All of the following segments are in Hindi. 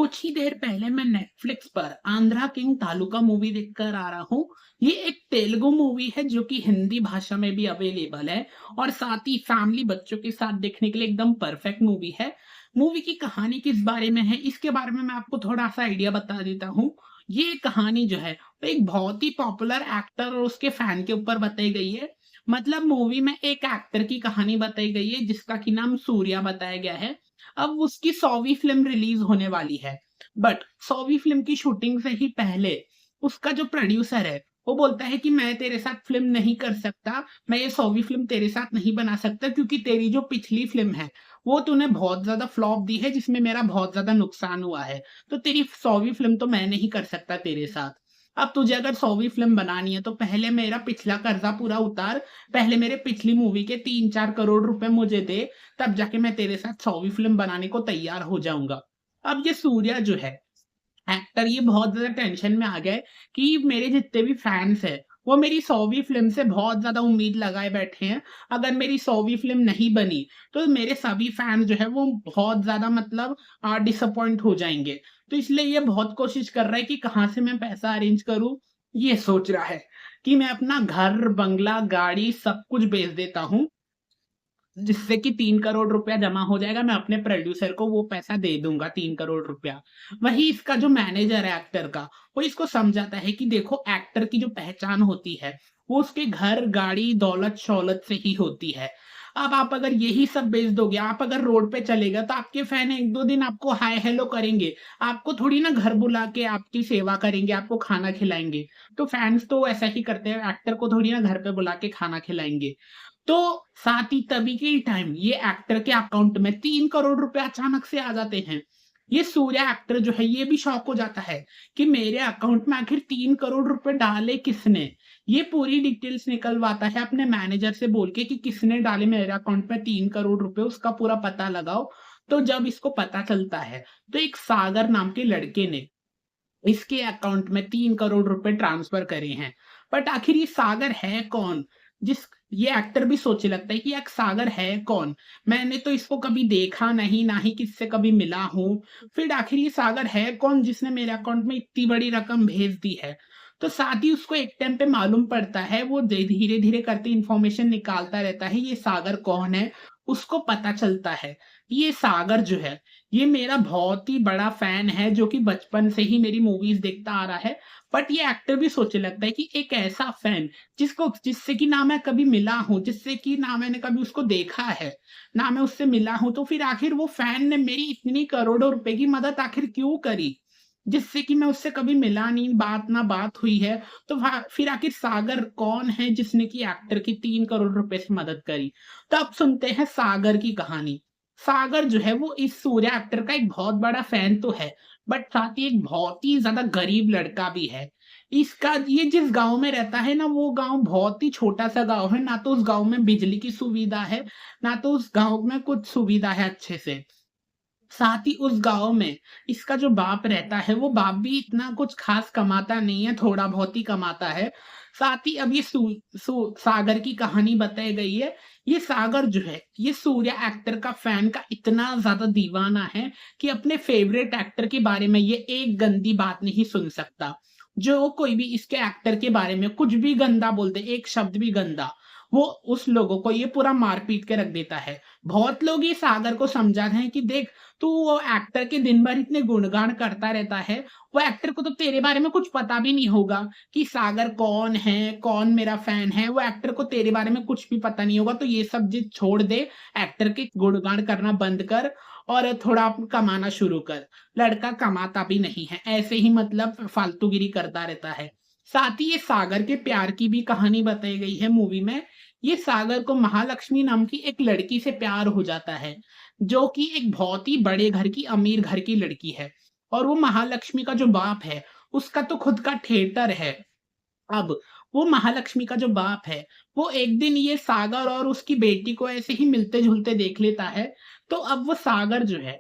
कुछ ही देर पहले मैं नेटफ्लिक्स पर आंध्रा किंग तालुका मूवी देखकर आ रहा हूँ। ये एक तेलुगु मूवी है जो कि हिंदी भाषा में भी अवेलेबल है और साथ ही फैमिली बच्चों के साथ देखने के लिए एकदम परफेक्ट मूवी है। मूवी की कहानी किस बारे में है इसके बारे में मैं आपको थोड़ा सा आइडिया बता देता हूँ। ये कहानी जो है वो एक बहुत ही पॉपुलर एक्टर और उसके फैन के ऊपर बताई गई है। मतलब मूवी में एक एक्टर की कहानी बताई गई है जिसका कि नाम सूर्या बताया गया है। अब उसकी 100वीं फ़िल्म रिलीज़ होने वाली है। बट 100वीं फ़िल्म की शूटिंग से ही पहले उसका जो प्रोड्यूसर है, वो बोलता है कि मैं तेरे साथ फ़िल्म नहीं कर सकता, मैं ये 100वीं फ़िल्म तेरे साथ नहीं बना सकता क्योंकि तेरी जो पिछली फ़िल्म है, वो तूने बहुत ज़्यादा फ्लॉप दी है जिसमें मेरा बहुत ज़्यादा नुकसान हुआ है। तो तेरी 100वीं फ़िल्म तो मैं नहीं कर सकता तेरे साथ। अब तुझे अगर 100वीं फ़िल्म बनानी है तो पहले मेरा पिछला कर्ज़ा पूरा उतार, पहले मेरे पिछली मूवी के 3-4 करोड़ रुपए मुझे दे, तब जाके मैं तेरे साथ 100वीं फ़िल्म बनाने को तैयार हो जाऊँगा। अब ये सूर्या जो है, एक्टर ये बहुत ज़्यादा टेंशन में आ गया है कि मेरे जितने भी फैन्स हैं, वो मेरी 100वीं फ़िल्म से बहुत ज़्यादा उम्मीद लगाए बैठे हैं। अगर मेरी 100वीं फ़िल्म नहीं बनी, तो मेरे सभी फैन जो है वो बहुत ज़्यादा मतलब डिसअपॉइंट हो जाएँगे। तो इसलिए ये बहुत कोशिश कर रहा है कि कहाँ से मैं पैसा अरेंज करूँ, ये सोच रहा है कि मैं अपना घर, बंगला, गाड़ी सब कुछ बेच देता हूँ जिससे कि 3 करोड़ रुपया जमा हो जाएगा, मैं अपने प्रोड्यूसर को वो पैसा दे दूँगा 3 करोड़ रुपया। वहीं इसका जो मैनेजर है एक्टर का, वो इसको समझाता है कि देखो एक्टर की जो पहचान होती है, वो उसके घर, गाड़ी, दौलत-शौलत से ही होती है। अब आप अगर यही सब बेच दोगे, आप अगर रोड पे चले गए तो आपके फैन 1-2 दिन आपको हाय हेलो करेंगे। आपको थोड़ी ना घर बुला के आपकी सेवा करेंगे, आपको खाना खिलाएँगे। तो फैन्स तो ऐसा ही करते हैं, एक्टर को थोड़ी ना घर पे बुला के खाना खिलाएँगे। तो साथ ही तभी के टाइम ये एक्टर के अकाउंट में 3 करोड़ रुपए अचानक से आ जाते हैं। ये सूर्या एक्टर जो है ये भी शॉक हो जाता है कि मेरे अकाउंट में आखिर 3 करोड़ रुपए डाले किसने? ये पूरी डिटेल्स निकलवाता है अपने मैनेजर से बोल के कि किसने डाले मेरे अकाउंट में 3 करोड़ रुपए उसका पूरा पता लगाओ। तो जब इसको पता चलता है, तो एक सागर नाम के लड़के ने इसके अकाउंट में 3 करोड़ रुपए ट्रांसफर करे हैं। बट आखिर ये सागर है कौन? जिस ये एक्टर भी सोचने लगता है कि यार सागर है कौन? मैंने तो इसको कभी देखा नहीं, ना ही किससे कभी मिला हूँ। फिर आखिर ये सागर है कौन जिसने मेरे अकाउंट में इतनी बड़ी रकम भेज दी है? तो साथ ही उसको एक टाइम पे मालूम पड़ता है, वो धीरे-धीरे करके इन्फॉर्मेशन निकालता रहता है, ये सागर कौन है? उसको पता चलता है, ये सागर जो है ये मेरा बहुत ही बड़ा फैन है जो कि बचपन से ही मेरी मूवीज़ देखता आ रहा है। बट ये एक्टर भी सोचने लगता है कि एक ऐसा फैन जिससे कि ना मैं कभी मिला हूँ, जिससे कि ना मैंने कभी उसको देखा है, ना मैं उससे मिला हूँ, तो फिर आखिर वो फैन ने मेरी इतनी करोड़ों रुपए की मदद आखिर क्यों करी? जिससे कि मैं उससे कभी मिला नहीं, बात ना बात हुई है। तो फिर आखिर सागर कौन है जिसने कि एक्टर की 3 करोड़ रुपए से मदद करी? तो अब सुनते हैं सागर की कहानी। सागर जो है वो इस सूर्या एक्टर का एक बहुत बड़ा फैन तो है, बट साथ ही एक बहुत ही ज़्यादा गरीब लड़का भी है। इसका ये जिस गाँव में रहता है ना, वो गाँव बहुत ही छोटा-सा गाँव है, ना तो उस गाँव में बिजली की सुविधा है, ना तो उस गाँव में कुछ सुविधा है अच्छे से। साथ ही उस गाँव में इसका जो बाप रहता है, वो बाप भी इतना कुछ ख़ास कमाता नहीं है, थोड़ा बहुत ही कमाता है। साथ ही अब ये सू सू सागर की कहानी बताई गई है। ये सागर जो है, ये सूर्या एक्टर का फ़ैन का इतना ज़्यादा दीवाना है कि अपने फ़ेवरेट एक्टर के बारे में ये एक गंदी बात नहीं सुन सकता। जो कोई भी इसके एक्टर के बारे में कुछ भी गंदा बोल दे, एक शब्द भी गंदा, वो उस लोगों को ये पूरा मार-पीट के रख देता है। बहुत लोग ये सागर को समझाते हैं कि देख तू वो एक्टर के दिन भर इतने गुणगान करता रहता है, वो एक्टर को तो तेरे बारे में कुछ पता भी नहीं होगा कि सागर कौन है, कौन मेरा फैन है, वो एक्टर को तेरे बारे में कुछ भी पता नहीं होगा, तो ये सब जिद छोड़ दे, एक्टर के गुणगान करना बंद कर और थोड़ा कमाना शुरू कर। लड़का कमाता भी नहीं है, ऐसे ही मतलब फालतूगिरी करता रहता है। साथ ही ये सागर के प्यार की भी कहानी बताई गई है मूवी में। ये सागर को महालक्ष्मी नाम की एक लड़की से प्यार हो जाता है। जो कि एक बहुत ही बड़े घर की अमीर घर की लड़की है और वो महालक्ष्मी का जो बाप है, उसका तो खुद का थिएटर है। अब वो महालक्ष्मी का जो बाप है, वो एक दिन ये सागर और उसकी बेटी को ऐसे ही मिलते-जुलते देख लेता है, तो अब वो सागर जो है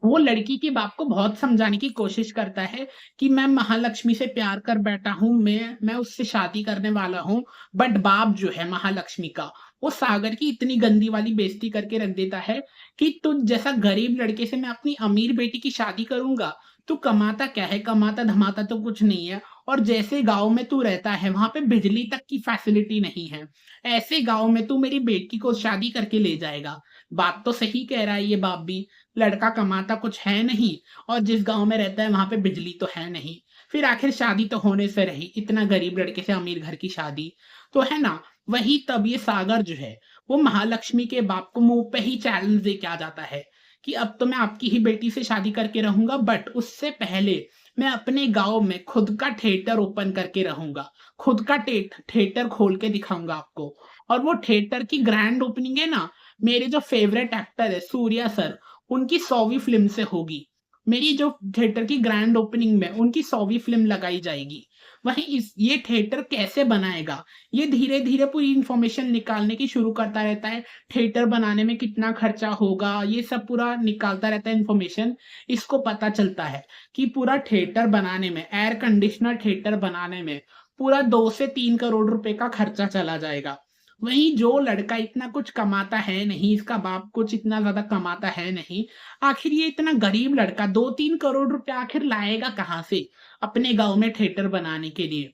वो लड़की के बाप को बहुत समझाने की कोशिश करता है कि मैं महालक्ष्मी से प्यार कर बैठा हूँ, मैं उससे शादी करने वाला हूँ। बट बाप जो है महालक्ष्मी का, वो सागर की इतनी गंदी वाली बेइज्जती करके रख देता है कि तुझ जैसा गरीब लड़के से मैं अपनी अमीर बेटी की शादी करूँगा। तू कमाता क्या है? कमाता-धमाता तो कुछ नहीं है, और जैसे गाँव में तू रहता है, वहाँ पे बिजली तक की फैसिलिटी नहीं है। ऐसे गाँव में तू मेरी बेटी को शादी करके ले जाएगा। बात तो सही कह रहा है ये बाप भी। लड़का कमाता कुछ है नहीं, और जिस गाँव में रहता है वहाँ पे बिजली तो है नहीं। फिर आखिर शादी तो होने से रही, इतना गरीब लड़के से अमीर घर की शादी, तो है ना? वही तब ये सागर जो है, वो महालक्ष्मी के बाप को मुँह पे ही चैलेंज दे के आ जाता है कि अब तो मैं आपकी ही बेटी से शादी करके रहूँगा, बट उससे पहले मैं अपने गाँव में खुद का थिएटर ओपन करके रहूँगा। खुद का थिएटर खोल के दिखाऊँगा आपको, और वो थिएटर की ग्रैंड ओपनिंग है ना, मेरे जो फेवरेट एक्टर है सूर्या सर, उनकी 100वीं फ़िल्म से होगी। मेरी जो थिएटर की ग्रैंड ओपनिंग में उनकी 100वीं फ़िल्म लगाई जाएगी। वहीं इस ये थिएटर कैसे बनाएगा, ये धीरे-धीरे पूरी इन्फॉर्मेशन निकालने की शुरू करता रहता है। थिएटर बनाने में कितना खर्चा होगा, ये सब पूरा निकालता रहता है इन्फॉर्मेशन। इसको पता चलता है कि पूरा थिएटर बनाने में, एयर कंडीशनर थिएटर बनाने में पूरा 2 से 3 करोड़ रुपए का खर्चा चला जाएगा। वहीं जो लड़का इतना कुछ कमाता है नहीं, इसका बाप कुछ इतना ज़्यादा कमाता है नहीं, आखिर ये इतना गरीब लड़का 2-3 करोड़ रुपए आखिर लाएगा कहाँ से अपने गाँव में थिएटर बनाने के लिए?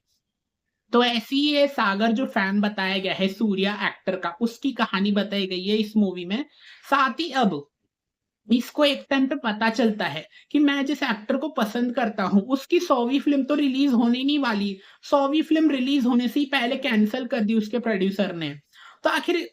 तो ऐसी ही ये सागर जो फैन बताया गया है सूर्या एक्टर का, उसकी कहानी बताई गई है इस मूवी में। साथ ही अब इसको एक टाइम पे पता चलता है कि मैं जिस एक्टर को पसंद करता हूँ, उसकी 100वीं फ़िल्म तो रिलीज़ होने नहीं वाली। 100वीं फ़िल्म रिलीज़ होने से ही पहले कैंसल कर दी उसके प्रोड्यूसर ने। तो आखिर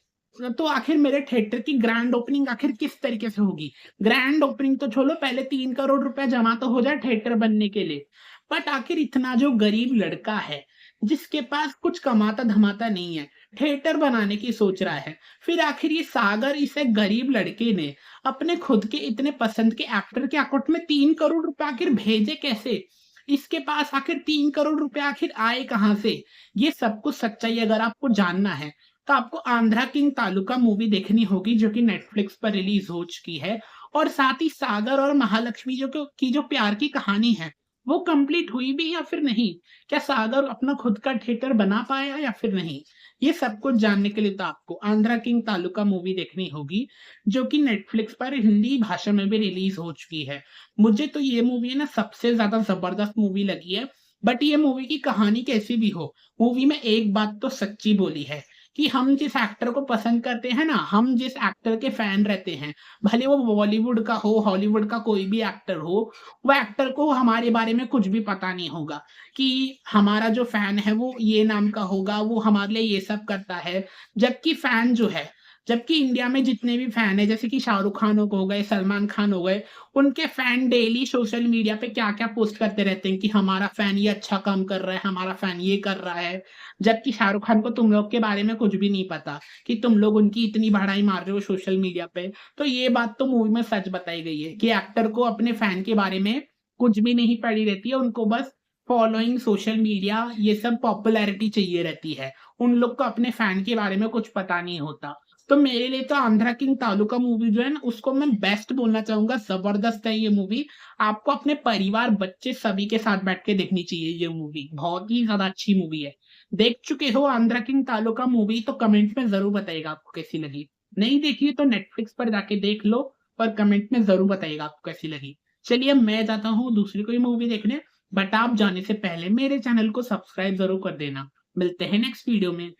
तो आखिर मेरे थिएटर की ग्रैंड ओपनिंग आखिर किस तरीके से होगी? ग्रैंड ओपनिंग तो छोड़ो, पहले 3 करोड़ रुपए जमा तो हो जाए थिएटर बनने के लिए। बट आखिर इतना जो गरीब लड़का है, जिसके पास कुछ कमाता-धमाता नहीं है, थिएटर बनाने की सोच रहा है। फिर आखिर ये सागर इस एक गरीब लड़के ने अपने खुद के इतने पसंद के एक्टर के अकाउंट में 3 करोड़ रुपए आखिर भेजे कैसे? इसके पास आखिर 3 करोड़ रुपए आखिर आए कहाँ से? ये सब कुछ सच्चाई अगर आपको जानना है, तो आपको आंध्रा किंग तालुका मूवी देखनी होगी, जो कि नेटफ्लिक्स पर रिलीज़ हो चुकी है। और साथ ही सागर और महालक्ष्मी जो प्यार की कहानी है, वो कंप्लीट हुई भी या फिर नहीं? क्या सागर अपना खुद का थिएटर बना पाया या फिर नहीं? ये सब कुछ जानने के लिए तो आपको आंध्रा किंग तालुका मूवी देखनी होगी, जो कि नेटफ्लिक्स पर हिंदी भाषा में भी रिलीज़ हो चुकी है। मुझे तो ये मूवी है ना सबसे ज़्यादा ज़बरदस्त मूवी लगी है। बट ये मूवी की कहानी कैसी भी हो, मूवी में एक बात तो सच्ची बोली है कि हम जिस एक्टर को पसंद करते हैं ना, हम जिस एक्टर के फैन रहते हैं, भले वो बॉलीवुड का हो, हॉलीवुड का कोई भी एक्टर हो, वो एक्टर को हमारे बारे में कुछ भी पता नहीं होगा कि हमारा जो फैन है वो ये नाम का होगा, वो हमारे लिए ये सब करता है। जबकि इंडिया में जितने भी फैन हैं, जैसे कि शाहरुख खान हो गए, सलमान खान हो गए, उनके फैन डेली सोशल मीडिया पे क्या-क्या पोस्ट करते रहते हैं कि हमारा फैन ये अच्छा काम कर रहा है, हमारा फैन ये कर रहा है। जबकि शाहरुख खान को तुम लोग के बारे में कुछ भी नहीं पता कि तुम लोग उनकी इतनी बढ़ाई मार रहे हो सोशल मीडिया पे। तो ये बात तो मूवी में सच बताई गई है कि एक्टर को अपने फैन के बारे में कुछ भी नहीं पड़ी रहती है, उनको बस फॉलोइंग, सोशल मीडिया, ये सब पॉपुलैरिटी चाहिए रहती है। उन लोग को अपने फैन के बारे में कुछ पता नहीं होता। तो मेरे लिए तो आंध्रा किंग तालुका मूवी जो है ना, उसको मैं बेस्ट बोलना चाहूँगा, ज़बरदस्त है ये मूवी। आपको अपने परिवार, बच्चे सभी के साथ बैठ के देखनी चाहिए ये मूवी, बहुत ही ज़्यादा अच्छी मूवी है। देख चुके हो आंध्रा किंग तालुका मूवी तो कमेंट में ज़रूर बताइएगा आपको कैसी लगी। नहीं देखी है तो नेटफ्लिक्स पर जाके देख लो, और कमेंट में ज़रूर बताइएगा आपको कैसी लगी। चलिए अब मैं जाता हूँ दूसरी कोई मूवी देखने, बट आप जाने से पहले मेरे चैनल को सब्सक्राइब ज़रूर कर देना। मिलते हैं नेक्स्ट वीडियो में।